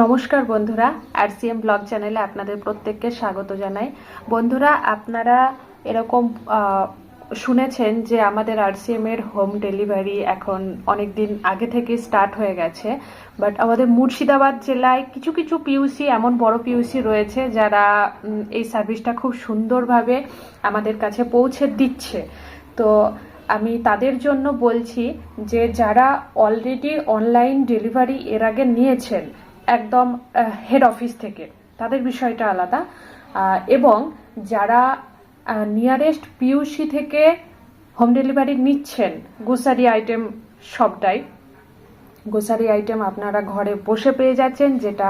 নমস্কার বন্ধুরা, RCM blog চ্যানেলে আপনাদের প্রত্যেককে স্বাগত জানাই। বন্ধুরা, আপনারা এরকম শুনেছেন যে আমাদের আরসিএম এর হোম ডেলিভারি এখন অনেক দিন আগে থেকে স্টার্ট হয়ে গেছে। বাট আমাদের মুর্শিদাবাদ জেলায় কিছু কিছু পিইউসি, এমন বড় পিইউসি রয়েছে যারা এই সার্ভিসটা খুব সুন্দরভাবে আমাদের কাছে পৌঁছে দিচ্ছে। তো আমি তাদের জন্য বলছি যে যারা অলরেডি অনলাইন ডেলিভারি এর আগে নিয়েছেন একদম হেড অফিস থেকে, তাদের বিষয়টা আলাদা। এবং যারা নিয়ারেস্ট পিইউসি থেকে হোম ডেলিভারি নিচ্ছেন, গ্রোসারি আইটেম সবটাই গ্রোসারি আইটেম আপনারা ঘরে বসে পেয়ে যাচ্ছেন, যেটা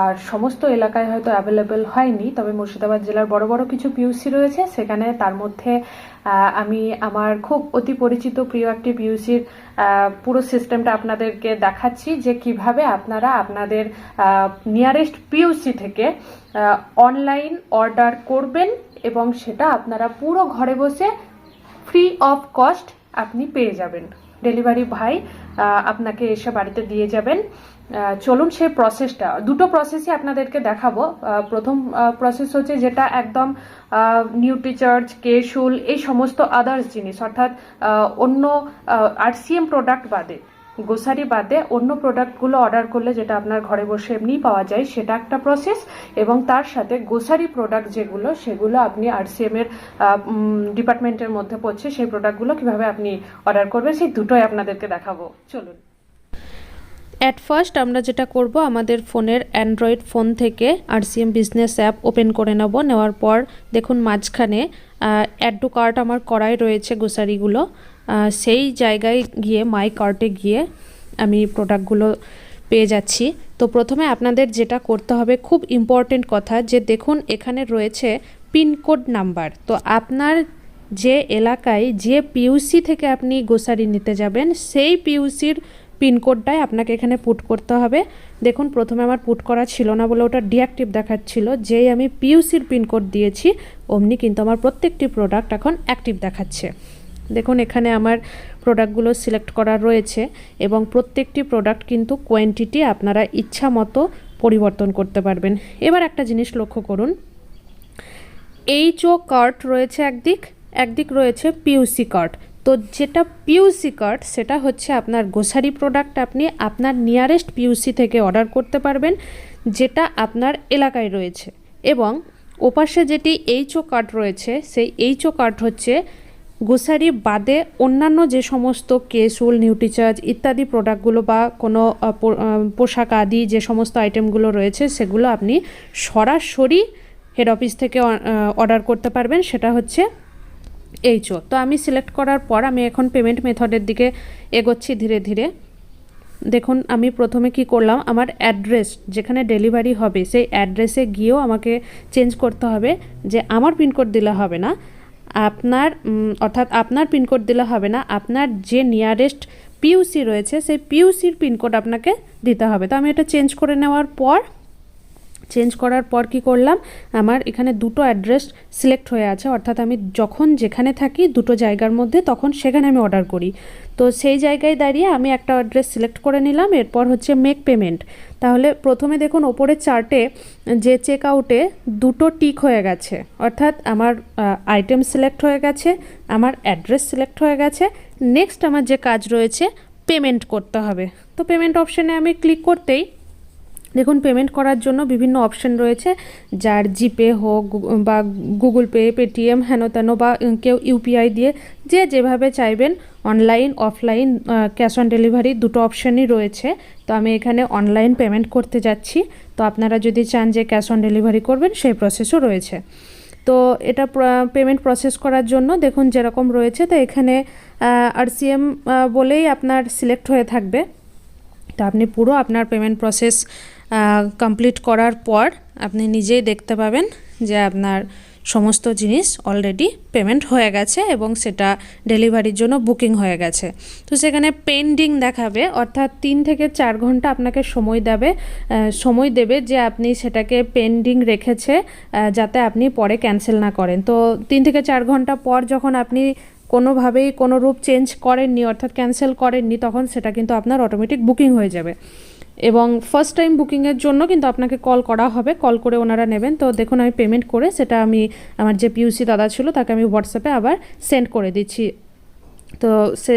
আর সমস্ত এলাকায় হয়তো অ্যাভেলেবেল হয়নি। তবে মুর্শিদাবাদ জেলার বড় বড় কিছু পিইউসি রয়েছে, সেখানে তার মধ্যে আমি আমার খুব অতি পরিচিত প্রিয় একটি পিইউসির পুরো সিস্টেমটা আপনাদেরকে দেখাচ্ছি যে কিভাবে আপনারা আপনাদের নিয়ারেস্ট পিইউসি থেকে অনলাইন অর্ডার করবেন এবং সেটা আপনারা পুরো ঘরে বসে ফ্রি অফ কস্ট আপনি পেয়ে যাবেন। ডেলিভারি ভাই আপনাকে এসে বাড়িতে দিয়ে যাবেন। চলুন সেই প্রসেসটা, দুটো প্রসেসই আপনাদেরকে দেখাবো। প্রথম প্রসেস হচ্ছে যেটা একদম নিউট্রিচার্জ, কেশুল, এই সমস্ত আদার্স জিনিস, অর্থাৎ অন্য আরসিএম প্রোডাক্ট বাদে, গ্রোসারি বাদে অন্য প্রোডাক্টগুলো অর্ডার করলে যেটা আপনার ঘরে বসে এমনি পাওয়া যায়, সেটা একটা প্রসেস। এবং তার সাথে গ্রোসারি প্রোডাক্ট যেগুলো, সেগুলো আপনি আরসিএম এর ডিপার্টমেন্টের মধ্যে পড়ছে, সেই প্রোডাক্টগুলো কিভাবে আপনি অর্ডার করবেন, সেই দুটোই আপনাদেরকে দেখাবো। চলুন। অ্যাট ফার্স্ট আমরা যেটা করব, আমাদের ফোনের অ্যান্ড্রয়েড ফোন থেকে আরসিএম বিজনেস অ্যাপ ওপেন করে নেব। নেওয়ার পর দেখুন মাঝখানে অ্যাড টু কার্ট আমার করাই রয়েছে গ্রোসারিগুলো। সেই জায়গায় গিয়ে মাই কার্টে গিয়ে আমি প্রোডাক্টগুলো পেয়ে যাচ্ছি। তো প্রথমে আপনাদের যেটা করতে হবে, খুব ইম্পর্টেন্ট কথা, যে দেখুন এখানে রয়েছে পিনকোড নাম্বার। তো আপনার যে এলাকায় যে পিইউসি থেকে আপনি গ্রোসারি নিতে যাবেন, সেই পিইউসির পিনকোডটাই আপনাকে এখানে পুট করতে হবে। দেখুন প্রথমে আমার পুট করা ছিল না বলে ওটা ডিঅ্যাক্টিভ দেখাচ্ছিল। যেই আমি পিইউসির পিনকোড দিয়েছি অমনি কিন্তু আমার প্রত্যেকটি প্রোডাক্ট এখন অ্যাক্টিভ দেখাচ্ছে। দেখুন এখানে আমার প্রোডাক্টগুলো সিলেক্ট করা রয়েছে এবং প্রত্যেকটি প্রোডাক্ট কিন্তু কোয়ান্টিটি আপনারা ইচ্ছা মতো পরিবর্তন করতে পারবেন। এবার একটা জিনিস লক্ষ্য করুন, এইচও কার্ট রয়েছে একদিক রয়েছে পিইউসি কার্ট। তো যেটা পিইউসি কার্ট সেটা হচ্ছে আপনার গ্রোসারি প্রোডাক্ট আপনি আপনার নিয়ারেস্ট পিইউসি থেকে অর্ডার করতে পারবেন, যেটা আপনার এলাকায় রয়েছে। এবং ওপাশে যেটি এইচও কার্ট রয়েছে, সেই এইচও কার্ট হচ্ছে গ্রোসারি বাদে অন্যান্য যে সমস্ত কেশুল, নিউট্রিচার্জ ইত্যাদি প্রোডাক্টগুলো বা কোনো পোশাক আদি যে সমস্ত আইটেমগুলো রয়েছে, সেগুলো আপনি সরাসরি হেড অফিস থেকে অর্ডার করতে পারবেন, সেটা হচ্ছে এইচও। তো আমি সিলেক্ট করার পর আমি এখন পেমেন্ট মেথডের দিকে এগোচ্ছি ধীরে ধীরে। দেখুন আমি প্রথমে কি করলাম, আমার অ্যাড্রেস যেখানে ডেলিভারি হবে সেই অ্যাড্রেসে গিয়েও আমাকে চেঞ্জ করতে হবে, যে আমার পিনকোড দিলে হবে না, আপনার অর্থাৎ আপনার পিনকোড দিলে হবে না, আপনার যে নিয়ারেস্ট পিইউসি রয়েছে সেই পিইউসির পিনকোড আপনাকে দিতে হবে। তো আমি এটা চেঞ্জ করার পর কি করলাম, আমার এখানে দুটো অ্যাড্রেস সিলেক্ট হয়ে আছে, অর্থাৎ আমি যখন যেখানে থাকি দুটো জায়গার মধ্যে তখন সেখানে আমি অর্ডার করি। তো সেই জায়গায় দাঁড়িয়ে আমি একটা অ্যাড্রেস সিলেক্ট করে নিলাম। এরপর হচ্ছে মেক পেমেন্ট। তাহলে প্রথমে দেখুন ওপরের চার্টে যে চেক আউটে দুটো টিক হয়ে গেছে, অর্থাৎ আমার আইটেম সিলেক্ট হয়ে গেছে, আমার অ্যাড্রেস সিলেক্ট হয়ে গেছে। নেক্সট আমার যে কাজ রয়েছে, পেমেন্ট করতে হবে। তো পেমেন্ট অপশানে আমি ক্লিক করতেই দেখুন পেমেন্ট করার জন্য বিভিন্ন অপশন রয়েছে, যার জিপে হোক বা গুগল পে, পেটিএম, হেন তেন, বা কেউ ইউপিআই দিয়ে, যে যেভাবে চাইবেন, online offline cash on delivery দুটো অপশানই রয়েছে। তো আমি এখানে অনলাইন পেমেন্ট করতে যাচ্ছি। তো আপনারা যদি চান যে ক্যাশ অন ডেলিভারি করবেন, সেই প্রসেসও রয়েছে। তো এটা পেমেন্ট প্রসেস করার জন্য দেখুন যেরকম রয়েছে, তো এখানে আরসিএম বলেই আপনার সিলেক্ট হয়ে থাকবে। তো আপনি পুরো আপনার পেমেন্ট প্রসেস কমপ্লিট করার পর আপনি নিজেই দেখতে পাবেন যে আপনার সমস্ত জিনিস অলরেডি পেমেন্ট হয়ে গেছে এবং সেটা ডেলিভারির জন্য বুকিং হয়ে গেছে। তো সেখানে পেন্ডিং দেখাবে, অর্থাৎ 3 থেকে 4 ঘন্টা আপনাকে সময় দেবে যে আপনি সেটাকে পেন্ডিং রেখেছে, যাতে আপনি পরে ক্যান্সেল না করেন। তো 3 থেকে 4 ঘন্টা পর যখন আপনি কোনোভাবেই কোনো রূপ চেঞ্জ করেননি, অর্থাৎ ক্যান্সেল করেননি, তখন সেটা কিন্তু আপনার অটোমেটিক বুকিং হয়ে যাবে। এবং ফার্স্ট টাইম বুকিংয়ের জন্য কিন্তু আপনাকে কল করা হবে, কল করে ওনারা নেবেন। তো দেখুন আমি পেমেন্ট করে সেটা আমি আমার যে পিউসি দাদা ছিল তাকে আমি হোয়াটসঅ্যাপে আবার সেন্ড করে দিচ্ছি। তো সে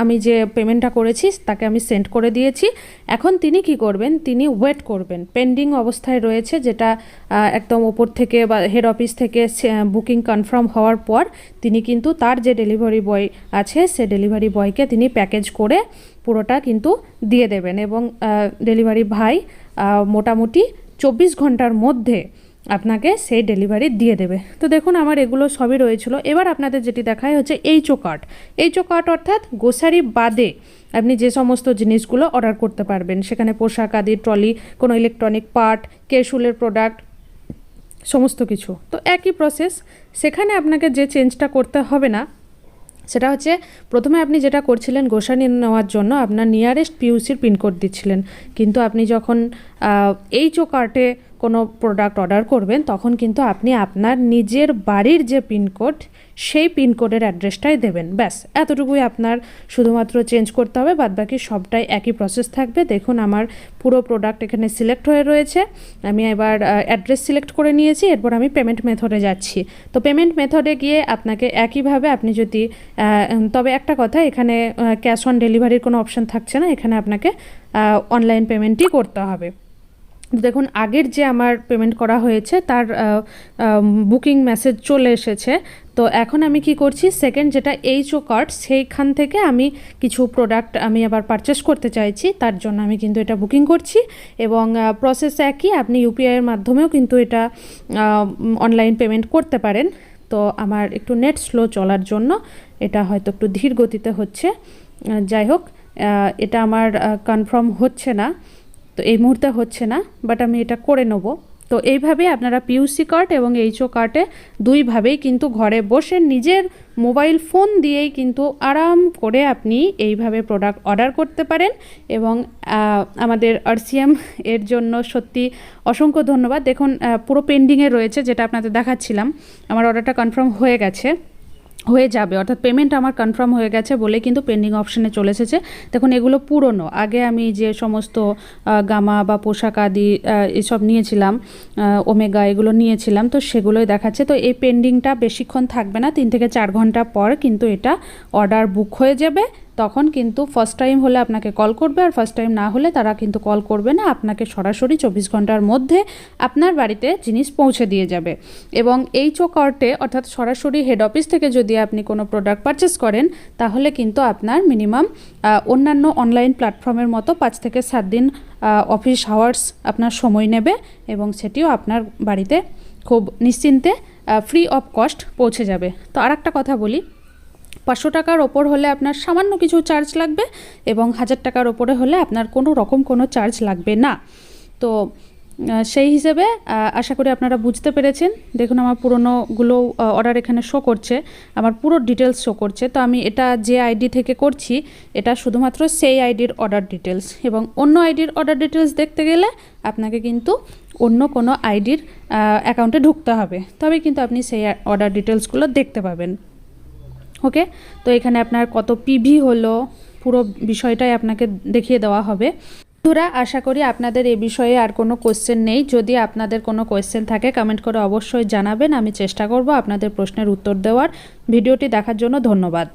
আমি যে পেমেন্টটা করেছি তাকে আমি সেন্ড করে দিয়েছি। এখন তিনি কি করবেন, তিনি ওয়েট করবেন, পেন্ডিং অবস্থায় রয়েছে, যেটা একদম ওপর থেকে বা হেড অফিস থেকে বুকিং কনফার্ম হওয়ার পর তিনি কিন্তু তার যে ডেলিভারি বয় আছে সে ডেলিভারি বয়কে তিনি প্যাকেজ করে পুরোটা কিন্তু দিয়ে দেবেন এবং ডেলিভারি ভাই মোটামুটি 24 ঘন্টার মধ্যে আপনাকে সেই ডেলিভারি দিয়ে দেবে। তো দেখুন আমার এগুলো সবই রয়েছিল। এবার আপনাদের যেটি দেখায় হচ্ছে এইচও কার্ট। এইচও কার্ট অর্থাৎ গ্রোসারি বাদে আপনি যে সমস্ত জিনিসগুলো অর্ডার করতে পারবেন, সেখানে পোশাক আদি, ট্রলি, কোনো ইলেকট্রনিক পার্ট, কেশুলের প্রোডাক্ট, সমস্ত কিছু। তো একই প্রসেস, সেখানে আপনাকে যে চেঞ্জটা করতে হবে না সেটা হচ্ছে প্রথমে আপনি যেটা করছিলেন গ্রোসারি নেওয়ার জন্য আপনার নিয়ারেস্ট পিউসির পিনকোড দিচ্ছিলেন, কিন্তু আপনি যখন এইচও কার্টে কোনো প্রোডাক্ট অর্ডার করবেন তখন কিন্তু আপনি আপনার নিজের বাড়ির যে পিনকোড সেই পিনকোডের অ্যাড্রেসটাই দেবেন। ব্যাস এতটুকুই আপনার শুধুমাত্র চেঞ্জ করতে হবে, বাদবাকি সবটাই একই প্রসেস থাকবে। দেখুন আমার পুরো প্রোডাক্ট এখানে সিলেক্ট হয়ে রয়েছে, আমি এবার অ্যাড্রেস সিলেক্ট করে নিয়েছি, এরপর আমি পেমেন্ট মেথডে যাচ্ছি। তো পেমেন্ট মেথডে গিয়ে আপনাকে একইভাবে আপনি যদি তবে একটা কথা, এখানে ক্যাশ অন ডেলিভারির কোনো অপশান থাকছে না, এখানে আপনাকে অনলাইন পেমেন্টই করতে হবে। দেখুন আগের যে আমার পেমেন্ট করা হয়েছে তার বুকিং মেসেজ চলে এসেছে। তো এখন আমি কি করছি, সেকেন্ড যেটা এইচও কার্ট সেইখান থেকে আমি কিছু প্রোডাক্ট আমি আবার পারচেস করতে চাইছি, তার জন্য আমি কিন্তু এটা বুকিং করছি এবং প্রসেস একই, আপনি ইউপিআইয়ের মাধ্যমেও কিন্তু এটা অনলাইন পেমেন্ট করতে পারেন। তো আমার একটু নেট স্লো চলার জন্য এটা হয়তো একটু ধীর গতিতে হচ্ছে, যাই হোক এটা আমার কনফার্ম হচ্ছে না, তো এই মুহূর্তে হচ্ছে না, বাট আমি এটা করে নেব। তো এইভাবে আপনারা পিউসি কার্ড এবং এইচও কার্টে দুইভাবেই কিন্তু ঘরে বসে নিজের মোবাইল ফোন দিয়েই কিন্তু আরাম করে আপনি এইভাবে প্রোডাক্ট অর্ডার করতে পারেন। এবং আমাদের আরসিএম এর জন্য সত্যি অসংখ্য ধন্যবাদ। দেখুন পুরো পেন্ডিংয়ে রয়েছে, যেটা আপনাদের দেখাচ্ছিলাম, আমার অর্ডারটা কনফার্ম হয়ে গেছে, হয়ে যাবে, অর্থাৎ পেমেন্ট আমার কনফার্ম হয়ে গেছে বলে কিন্তু পেন্ডিং অপশানে চলে এসেছে। দেখুন এগুলো পুরনো, আগে আমি যে সমস্ত গামা বা পোশাক আদি এসব নিয়েছিলাম, ওমেগা এগুলো নিয়েছিলাম, তো সেগুলোই দেখাচ্ছে। তো এই পেন্ডিংটা বেশিক্ষণ থাকবে না, 3 থেকে 4 ঘন্টা পর কিন্তু এটা অর্ডার বুক হয়ে যাবে। তখন কিন্তু ফার্স্ট টাইম হলে আপনাকে কল করবে, আর ফার্স্ট টাইম না হলে তারা কিন্তু কল করবে না, আপনাকে সরাসরি 24 ঘন্টার মধ্যে আপনার বাড়িতে জিনিস পৌঁছে দিয়ে যাবে। এবং এইচও কার্টে অর্থাৎ সরাসরি হেড অফিস থেকে যদি আপনি কোনো প্রোডাক্ট পারচেস করেন তাহলে কিন্তু আপনার মিনিমাম অন্যান্য অনলাইন প্ল্যাটফর্মের মতো 5 থেকে 7 দিন অফিস আওয়ার্স আপনার সময় নেবে এবং সেটিও আপনার বাড়িতে খুব নিশ্চিন্তে ফ্রি অফ কস্ট পৌঁছে যাবে। তো আর একটা কথা বলি, 500 টাকার ওপর হলে আপনার সামান্য কিছু চার্জ লাগবে এবং 1000 টাকার ওপরে হলে আপনার কোনো রকম কোনো চার্জ লাগবে না। তো সেই হিসেবে আশা করি আপনারা বুঝতে পেরেছেন। দেখুন আমার পুরনোগুলো অর্ডার এখানে শো করছে, আমার পুরো ডিটেলস শো করছে। তো আমি এটা যে আইডি থেকে করছি এটা শুধুমাত্র সেই আইডির অর্ডার ডিটেলস, এবং অন্য আইডির অর্ডার ডিটেলস দেখতে গেলে আপনাকে কিন্তু অন্য কোনো আইডির অ্যাকাউন্টে ঢুকতে হবে, তবে কিন্তু আপনি সেই অর্ডার ডিটেলসগুলো দেখতে পাবেন। ওকে, তো এখানে আপনার কত পিভি হলো পুরো বিষয়টাই আপনাকে দেখিয়ে দেওয়া হবে। বন্ধুরা আশা করি আপনাদের এই বিষয়ে আর কোনো কোয়েশ্চেন নেই। যদি আপনাদের কোনো কোয়েশ্চেন থাকে কমেন্ট করে অবশ্যই জানাবেন, আমি চেষ্টা করব আপনাদের প্রশ্নের উত্তর দেওয়ার। ভিডিওটি দেখার জন্য ধন্যবাদ।